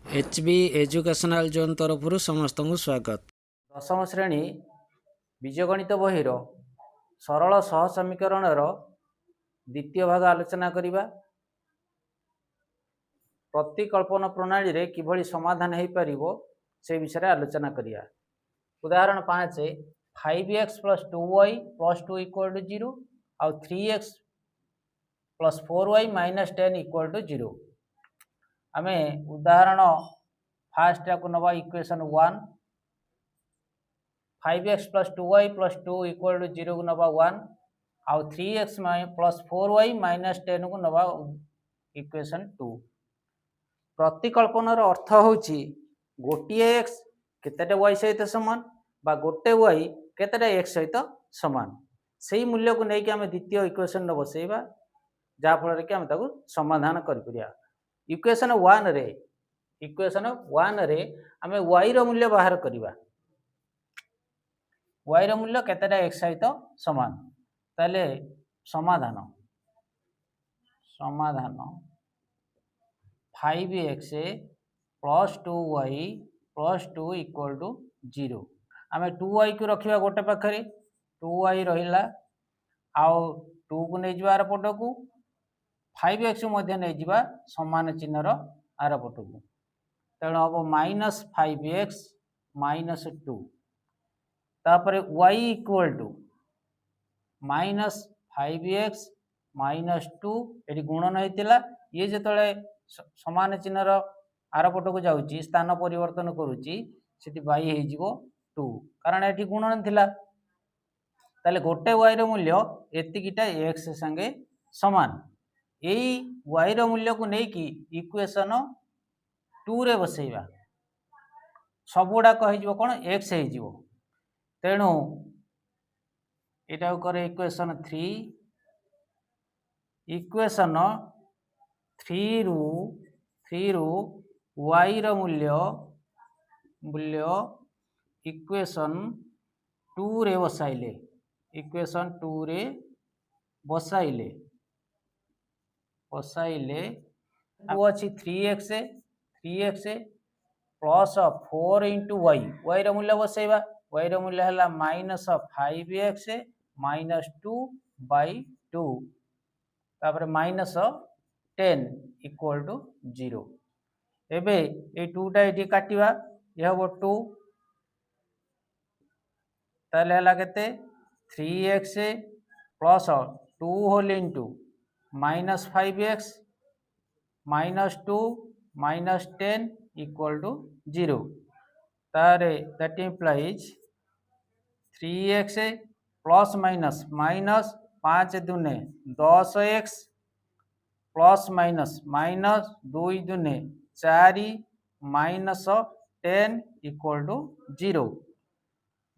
HB educational zone तरफ समस्त को स्वागत। दशम श्रेणी बीजगणित बहिर सरल सह समीकरणर द्वितीय भाग आलोचना करिबा। प्रतिकल्पन प्रणाली रे किभली समाधान हो पारिबो से विषय आलोचना करिया। उदाहरण 5 5x + 2y + 2 = 0 और 3x + 4y - 10 = 0। आमे उदाहरण फास्ट को नवा इक्वेशन 1 5x + 2y + 2 = 0 को नवा 1 और 3x + 4y - 10 को नवा इक्वेशन 2। प्रतिकल्पनार अर्थ होची गोटे x केतेटा y सहित समान बा गोटे y केतेटा x सहित समान सेही मूल्य को नहीं कि आमे द्वितीय इक्वेशन न बसेइबा जा फल कि आमे ताको समाधान कर परिया। इक्वेशन 1 रे आमे y रो मूल्य बाहर करिबा। y रो मूल्य केतेटा x सहित समान ताले समाधान 5x + 2y + 2 = 0। आमे 2y को रखिबा गोटे पाखरे 2y रहिला आउ 2 को नै जिबार पटकू 5x मध्ये नै जिबा समान चिन्हर आर पटकू तेणु हम -5x - 2 तापरे y = -5x - 2 एटी गुणन होइतिला ये जेतले समान चिन्हर आर पटकू जाउची स्थान परिवर्तन करूची सेति y हे जिवो 2 कारण एटी गुणन थिला ताले गोटे y रो मूल्य एतिकिटा x संगे समान एई y रो मूल्य को नै कि इक्वेशन 2 रे बसेइबा सबुडा कहि जिवो कोन x हे जिवो तेणु एटा करे इक्वेशन 3 इक्वेशन 3 रु y रो मूल्य इक्वेशन 2 रे बसाइले इक्वेशन 2 रे बसाइले अब अछि 3x प्लस 4 * y रो मूल्य बसाइबा y रो मूल्य हला -5x - 2/2 तापर -10 = 0। एबे ए 2 टा एठी काटिबा ये हबो 2 ताले हला केते 3x + 2 होल इनटू -5x - 2 - 10 = 0 तारे that implies 3x plus minus 5 दुने 10x प्लस माइनस -2 दुने 4 -10 = 0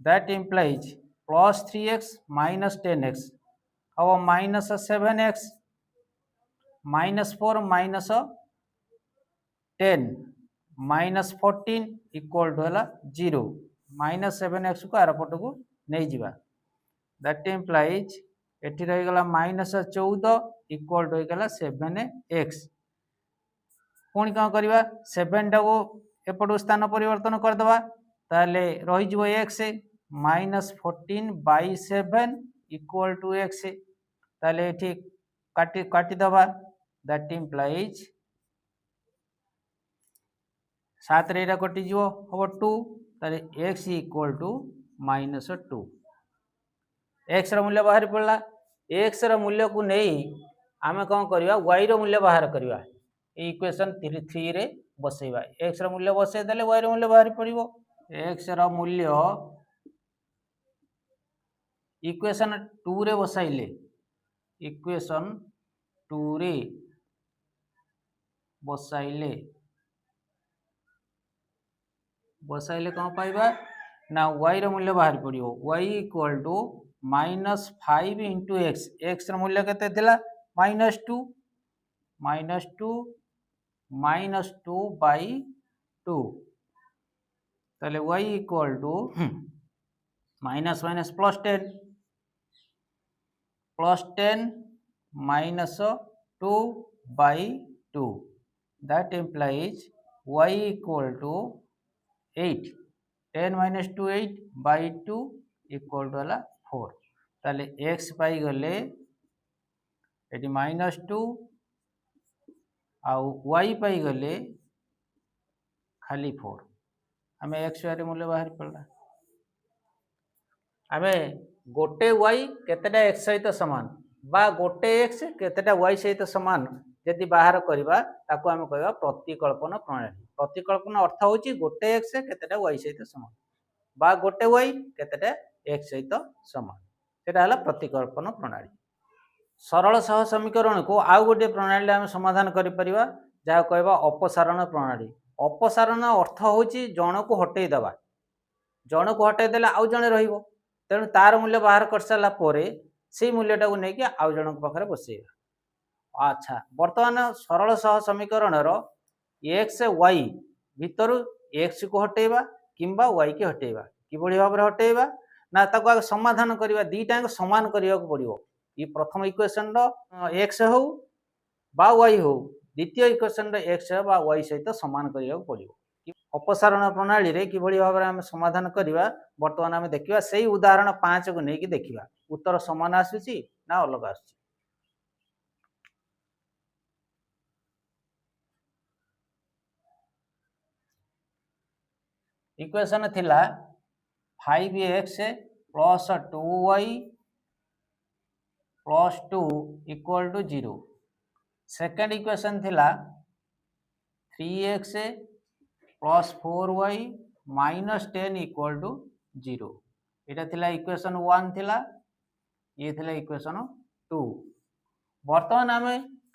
that implies plus 3x minus 10x our minus 7x minus 4 minus 10 minus 14 equal to 0 minus 7x को आर पट को नहीं जिबा that implies एठी रही गला minus 14 equal to गला 7x पुणी कौन करवा 7 टा को एपट स्थान परिवर्तन कर दबा ताले रही जिवो x -14/7 equal to x ताले एठी काटी दबा that implies 7 रे कटि जिवो हो 2 ताले x equal to -2 x रो मूल्य बाहर पड़ला x रो मूल्य को नहीं आमे कौन करवा y रो मूल्य बाहर करवा इक्वेशन 3 रे बसेइबा x रो मूल्य बसे देले y रो मूल्य बाहर पड़िबो x रो मूल्य इक्वेशन 2 रे बसाइले इक्वेशन 2 रे बसाइले कौन पाइबा ना y रो मूल्य बाहर पड़िबो y equal to -5 * x x रो मूल्य केते थिला -2 -2/2 ताले y equal to minus minus +10 -2/2 that implies y equal to 8 10 minus 2 8 by 2 equal to है 4 ताले x पाई गले एटी माइनस 2 आउ y पाई गले खाली 4 आम x वाले मूल्य बाहर पड़ा आम गोटे y केतेटा x सहित सामान बा गोटे x केतेटा y सहित सामान यदि बाहर करवा ताको आम कहवा प्रतिकल्पन प्रणाली प्रतिकल्पन अर्थ होची गोटे x केतेटा y सहित सामान बा गोटे y केतेटा x सहित सामान सेटा हला प्रतिकल्पन प्रणाली सरल सह समीकरण को आउ गोटे प्रणाली आम समाधान करि परिबा जहा कहवा अपसारण प्रणाली अपसारण अर्थ होची जण को हटै दबा जण को हटै देला आउ जणे रहिबो तेणु तार मूल्य बाहर कर सारा परे से मूल्यटा को लेकिन आउ जन पाखे बसैबा अच्छा बर्तमान सरल सह समीकरण एक्स वाई भितर एक्स को हटेबा किंबा वाई के हटेबा किभली भाव में हटेबा ना ताको आगे समाधान करवा दीटा समान करने को पड़ो ये प्रथम इक्वेशन एक्स हो बा वाई हो द्वितीय इक्वेशन एक्स बा वाई सहित समान करने को पड़ो अपसारण प्रणाली रे किभली भाव में आम समाधान करवा बर्तमान आम देखा से उदाहरण 5 को लेकिन देखा उत्तर समान आसूची ना अलग आसूची इक्वेशन थिला 5x plus 2y plus 2 equal to 0 second equation थिला 3x plus 4y minus 10 equal to 0 यहाँ थिला इक्वेशन 1 थिला ये थिला इक्वेशन 2 बर्तमान आम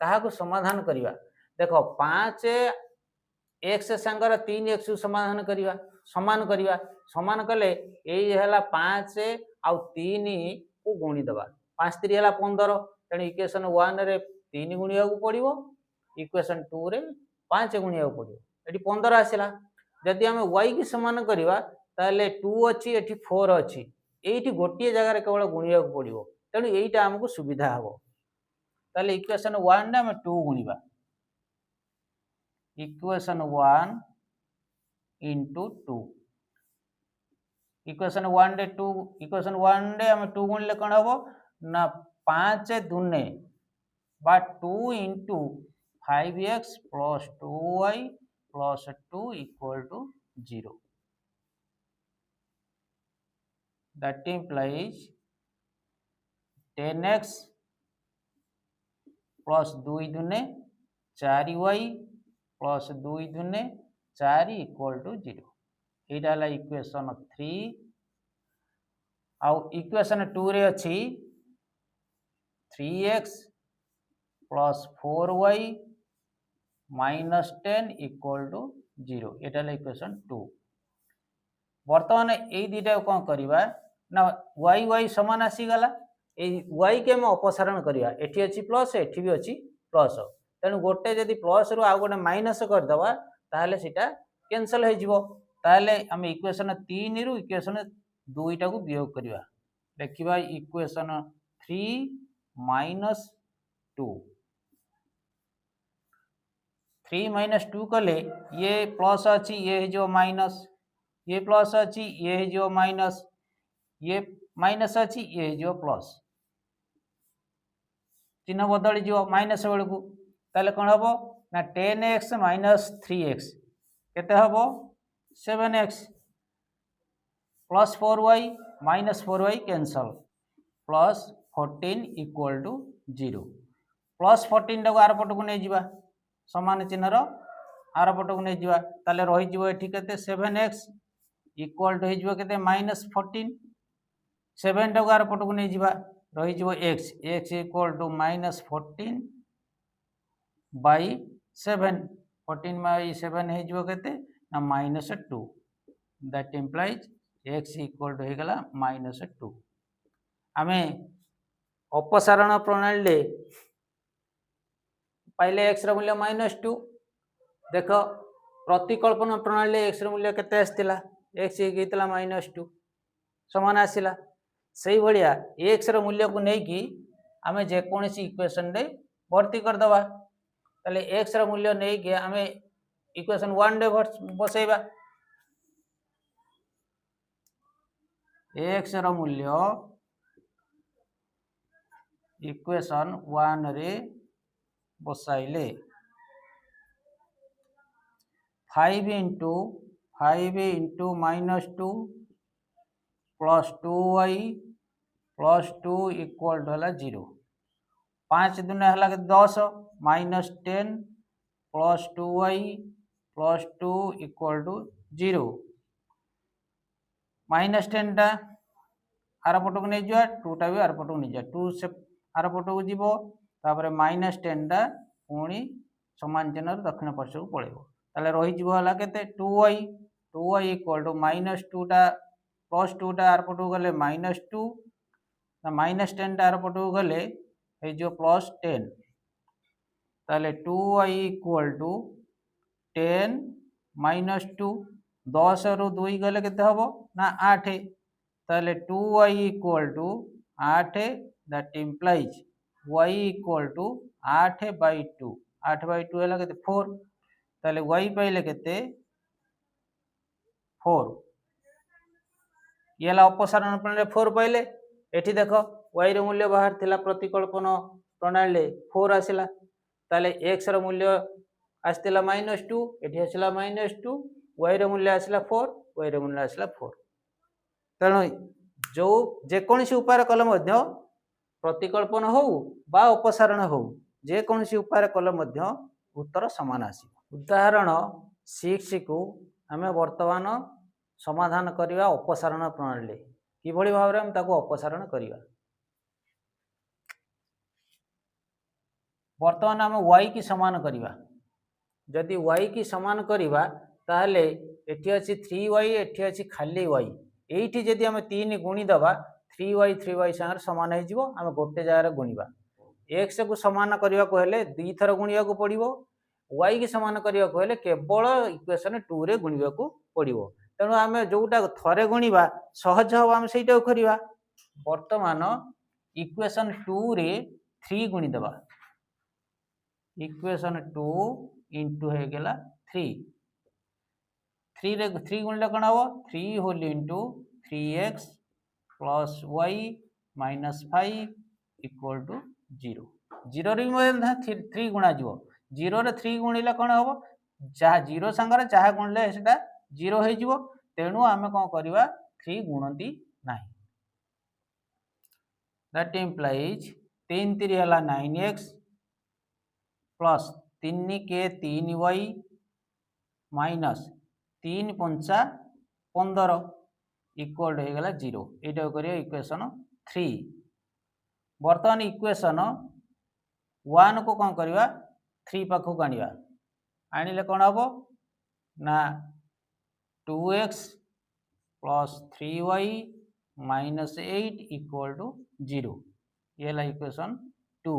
क्या समाधान करवा देख 5x सांगर 3x समाधान करवा सामान कले ये 5 आउ 3 को गुणी दबा 5 3 है 15 तेणु इक्वेशन 1 रे 3 गुणिया पड़ो इक्वेशन 2 रे 5 गुणिया पड़ो ये 15 आसला जदि आम y की समान करवा ताले 2 अच्छी एटी 4 अच्छी ये गोटे जगार केवल गुणिया पड़ो तेणु यहीटा आमको सुविधा हम ताले इक्वेशन 1 रे आम 2 गुणिबा इक्वेशन 1 इंटू 2 इक्वेशन 1 रे 2 इक्वेशन 1 रे आम 2 गुणिले कौन हम ना 5 दुने बा 2 into 5x plus 2y plus 2 equal to 0 that implies 10x plus 2 दुने 4y प्लस 2 दुने 4 इक्वल टू 0 यहाँ है इक्वेशन 3 आउ इक्वेशन 2 रे अच्छी 3x plus 4y minus 10 equal to 0 यहाँ है इक्वेशन 2 बर्तमान यही दुटा कौन करवा ना y y समान आसीगला y के अपसारण करवा एटी अच्छी प्लस एटी भी अच्छी प्लस तेणु गोटे जदि प्लस रु आउ गोटे माइनस करदे ताहले सीटा कैंसल हो आम इक्वेशन 3 रु इक्वेशन 2 को वियोग करवा देखा इक्वेशन 3 माइनस 2 3 माइनस 2 कले ये प्लस अच्छी ये जो माइनस ये प्लस अच्छी ये जो माइनस ये माइनस अच्छी ये जो प्लस चिन्ह बदली जो माइनस बेलू ताले कौन हम ना 10x माइनस 3x केते हम 7x plus 4y minus 4y cancel plus 14 equal to 0 plus 14 टाक आर पट को नहीं जावा समान चिन्हर आर पट को नहीं जावा ताले रही ये केते 7x इक्वल टू हो माइनस 14 7 टाक आर पट को नहीं जावा रही x x equal to minus 14 by 7 14 by 7 हो ना minus 2 that implies x equal to होगा माइनस 2 आम अपसारण प्रणाली पाइले x मूल्य माइनस 2 देख प्रतिकल्पन प्रणाली x मूल्य केते आसला x होता माइनस 2 समान आसला से भाया x मूल्य को लेकिन आम जेकोसी इक्वेशन रे भर्ती करदे ताले x मूल्य नहीं कि आम इक्वेशन 1 रे बसैबा x रो मूल्य इक्वेशन 1 रे बसाइले 5 into -2 plus 2y plus 2 equal to है 0 5 दुनिया है 10 -10 plus 2y plus 2 equal to 0 -10 टा आर पट को नहीं जा 2 टा भी आर पट को नहीं जा 2 से आर पट को जीवो तापर -10 टा पुणी समान चिन्ह दक्षिण पार्श्व को पळेबो ताले रही जीवो हला केते 2y इक्वल टू -2 टा प्लस 2 टा आर पट को गले -2 -10 टा आर पट को गले ए जो प्लस 10 ताले 2y इक्वल टू 10 -2 10 रु 2 गले केते हबो ना 8 ताले 2y equal to 8 that implies y equal to 8/2 8/2 है केते 4 ताले y पाइले केते 4 ये अपसारण प्रणाली 4 पाइले एठी देखो y रो मूल्य बाहर थिला प्रतिकल्पन प्रणाली 4 आसिला ताले x रो मूल्य आस्तिला -2 एठी आसिला -2 y रो मूल्य आसिला 4 y रो मूल्य आसिला 4 तेणु जो जेकोसी उपाय कले मध्य प्रतिकल्पन हो बा अपसारण हो जेकोसी उपाय कले मध्य उत्तर समान आसिबो उदाहरण 6 को आमे वर्तमान समाधान करिवा अपसारण प्रणाली किभଳି भाबरे हम ताको अपसारण करिवा वर्तमान आम y की समान करिवा जदि y की समान करिवा ताहले एठी अछि 3y एठी अछि खाली y एठी जदि हम 3 गुणी दबा 3y संग समान हो जिवो हम गोटे जगह गुणीबा x को समान करिवा को हेले दुई थर गुणिया को पड़िबो y की समान करिवा को हेले केवल इक्वेशन 2 रे गुणिबा को पड़िबो तेणु आम जोटा थरे गुणीबा सहज हम आम सेटा करिवा वर्तमान इक्वेशन 2 रे 3 गुणी दबा इक्वेशन 2 इंटू हो गला 3 रे 3 गुणिले कौन हम 3 whole into 3x plus y minus 5 equal to 0 0 रे 3 गुणा जीवो 0 रे 3 गुणिले कौन हम जहाँ 0 संगे जहाँ गुणिले सेटा 0 हो जीवो तेणु आमे कौन करवा 3 गुणती नाही दैट इंप्लाइज 3 3 हला 9x प्लस 3 के 3y माइनस 3 पंचा 15 इक्वल हो गला 0 एटा करिया इक्वेशन 3 वर्तमान इक्वेशन 1 को कौन करवा 3 पाखु आनिबा आनिले कौन हम ना 2x plus 3y minus 8 equal to 0 ये ला इक्वेशन 2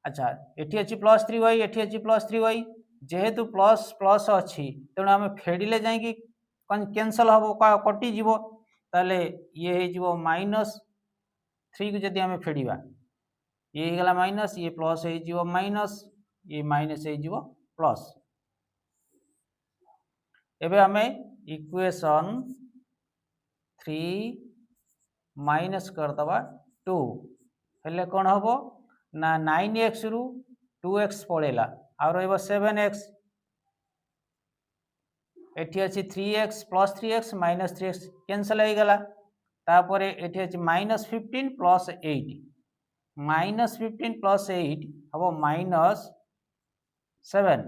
अच्छा एठी अछि प्लस 3y एठी अछि प्लस 3y जेहेतु प्लस प्लस अछि तेणु आम फेडिले जाई कैंसल हम कटि जीवो ताले ये हे जीवो -3 को जदि आम फेडिबा ये गला माइनस ये प्लस हे जीवो माइनस ये माइनस हे जीवो प्लस एबे हमें इक्वेशन 3 माइनस कर दबा 2 हेले कोन हबो ना 9x रु 2x पळेला आ रहइबो 7x एठी अछि 3x plus 3x minus 3x cancel हो गला तापरे एठी अछि -15 प्लस 8 -15 प्लस 8 हबो -7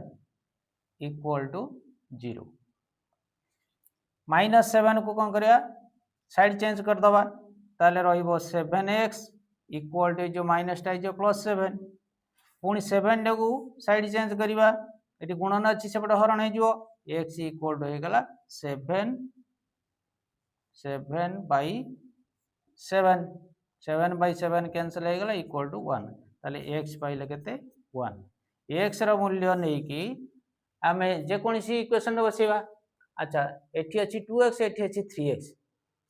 इक्वल टू 0 -7 को कौन करिया साइड चेंज कर दबा ताले रहिबो 7x इक्वल टू जो माइनस टा जो प्लस 7 पुणी 7 को साइड चेंज करिबा एटी गुणन अछि सेपटे हरण हे जिवो x इक्वल टू हो गला 7 by 7 7 by 7 कैंसिल हो गला इक्वल टू 1 ताले x पाइले केते 1 x रो मूल्य नै कि आमे जे कोनसी इक्वेशन रे बसेबा अच्छा एठी अछि 2x एठी अछि 3x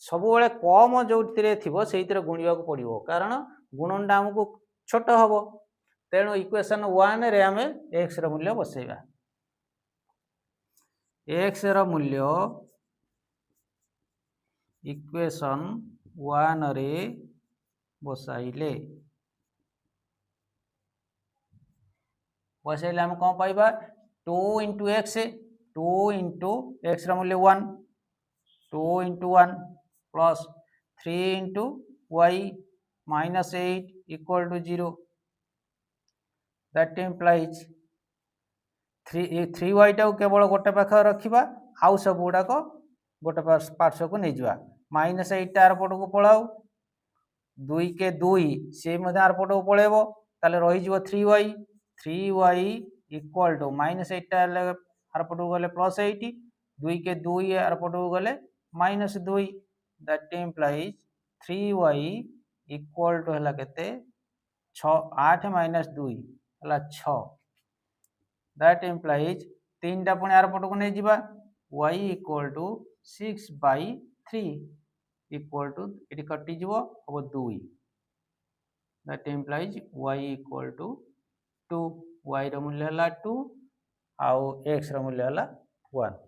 सब बेले कम जो थिबो सेइतरे गुणिया को पड़िबो कारण गुणनटा हमको छोट हबो तेणु इक्वेशन 1 रे आमे x रो मूल्य बसेबा x ର ମୂଲ୍ୟ ଇକ୍ୱେସନ୍ 1 ରେ ବସାଇଲେ ଆମେ କ'ଣ ପାଇବା 2 into x ର ମୂଲ୍ୟ 1 2 into 1 plus 3 into y minus 8 equal to 0 that implies 3y टाକୁ କେବଳ ଗୋଟେ ପାଖରେ ରଖିବା ଆଉ ସବୁ ଗୁଡ଼ାକ ଗୋଟେ ପାର୍ଶ୍ୱକୁ ନେଇଯିବା ମାଇନସ୍ 8 ଆର ପଟକୁ ପଳାଉ 2 के 2 ସେ ମଧ୍ୟ ଆର ପଟକୁ ପଳେଇବ ତାହେଲେ ରହିଯିବ 3y equal to minus 8 are पटू गले प्लस 8 2 के 2 आर पटू गले minus 2 that implies 3y equal to हला केते 6 8 minus 2 हला 6 दैट इम्प्लाइज 3 टा पुणी आर पटू नै जिबा y equal to 6/3 equal to eighty कटि जिवो अब 2 that implies y equal to 2 y रो मूल्य हला 2 आउ x रो मूल्य हला 1